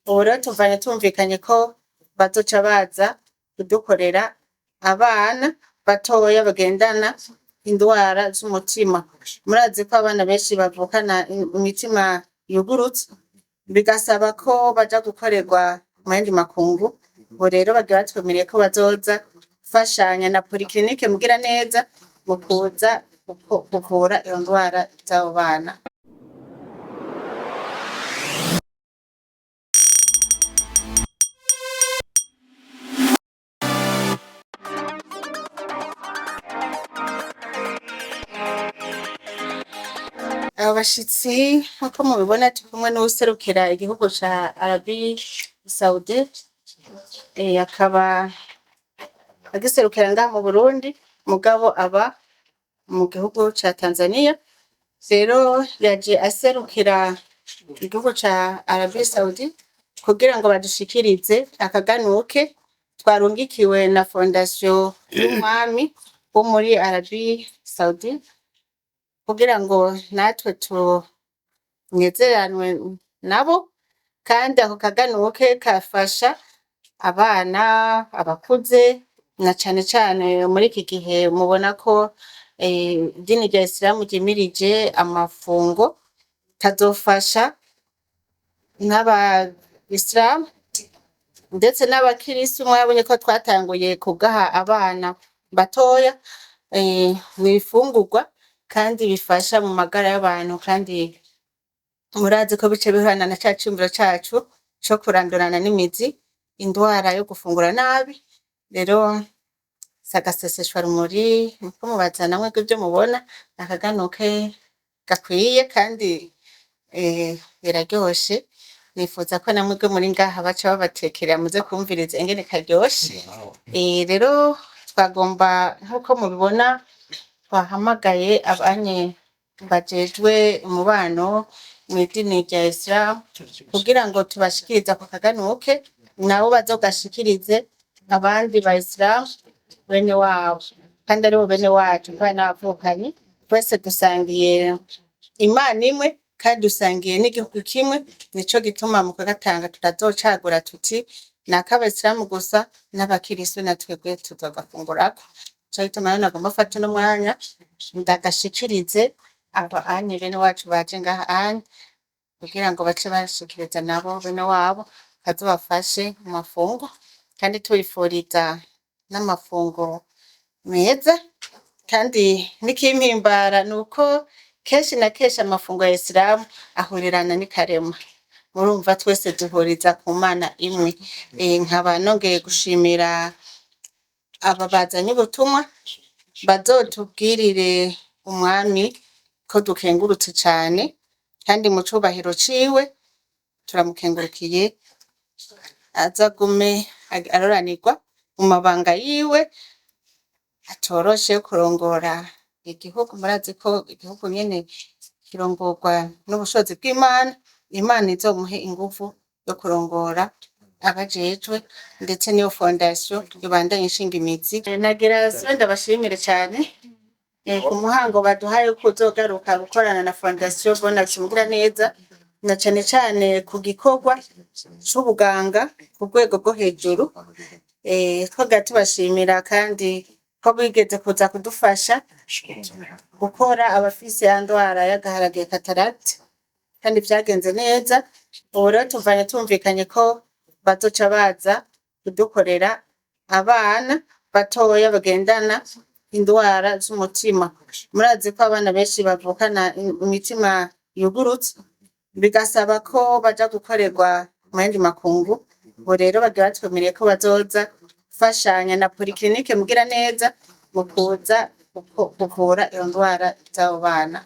ubu rero tuvanye tumvikanye ko bazoca baza kudukorera abana batoya bagendana indwara z'umutima. Murazi ko abana benshi bavukana imitima yugurutse, bigasaba ko baja gukorerwa mu yandi makungu. Ubu rero bagiye batwemereye ko bazoza gufashanya na polyclinique Mugiraneza mu kuza kuvura iyo ndwara z'abo bana. Abo bashitsi nkuko mubibona turi kumwe n'uwuserukira igihugu ca Arabie Saoudite, akaba agiserukira ngaha mu Burundi mugabo aba mu gihugu ca Tanzania. Rero yaje aserukira igihugu ca Arabie Saoudite kugira ngo badushikirize akaganuke twarungikiwe na fondation y'umwami wo muri Arabie Saoudite kugira ngo natwe tunezeranwe nabo, kandi ako kaganuke kafasha abana, abakuze, na cane cane muri iki gihe mubona ko idini rya Isilamu ryimirije amafungo, kazofasha n'aba-Isilamu ndetse n'abakirisu. Mwabonye ko twatanguye kugaha abana batoya ibifungurwa kandi bifasha mu magara y'abantu, kandi murazi ko bice bihana na ca ciyumviro cacu co kurandurana n'imizi indwara yo gufungura nabi. Rero sagaseseshwa rumuri niko mubaza namwe ko ivyo mubona akaganuke gakwiye kandi biraryoshe. Nifuza ko namwe ko muri ngaha baca babatekerera muze kumviriza ingene karyoshe. Rero twagomba nkuko mubibona twahamagaye abanye bajejwe umubano mw'idini rya Islam kugira ngo tubashikirize ako kaganuke nabo bazogashikirize abandi ba Islam bene wabo, kandi aribo bene wacu kandi n'abavukanyi. Twese dusangiye Imana imwe kandi dusangiye n'igihugu kimwe, nico gituma mu kugatanga tutazocagura tuti n'ak'Abayisilamu gusa n'abakirisu na twebwe tuzogafungurako. Nico gituma rero nagomba mfate uno mwanya ndagashikirize abo anye bene wacu baje ngaha anye kugira ngo bace bashikiriza nabo bene wabo kazobafashe mu mafungo, kandi tubifuriza n'amafungo meza. Kandi n'ikimpimbara nuko kenshi na kenshi amafungo ya Isilamu ahurirana n'ikarema. Murumva twese duhuriza ku Mana imwe. Nkaba nongeye gushimira aba bazanye ubutumwa, bazotubwirire umwami ko dukengurutse cane, kandi mu cubahiro ciwe turamukengurukiye, azagume aroranirwa mu mabanga yiwe atoroshe yo kurongora igihugu. Murazi ko igihugu nyene kirongorwa n'ubushobozi bw'Imana. Imana izomuhe inguvu yo kurongora abajejwe, ndetse niyo fondation ibandanye ishinga imizi. Nagira ndabashimire cane ku muhango baduhaye ko uzogaruka gukorana na fondation Bonheur Mugiraneza, na cane cane ku gikorwa c'ubuganga ku rwego rwo hejuru. Twagira tubashimira kandi ko bigeze kuza kudufasha gukora abafise ya ndwara y'agaharage cataracte, kandi vyagenze neza. Ubu rero tuvanye tumvikanye ko bazoca baza kudukorera abana batoya bagendana indwara z'umutima. Murazi ko abana benshi bavukana imitima yugurutse, bigasaba ko baja gukorerwa mu yandi makungu. Ubu rero bagiye batwemereye ko bazoza gufashanya na polyclinique Mugiraneza mu kuza kuvura iyo ndwara z'abo bana.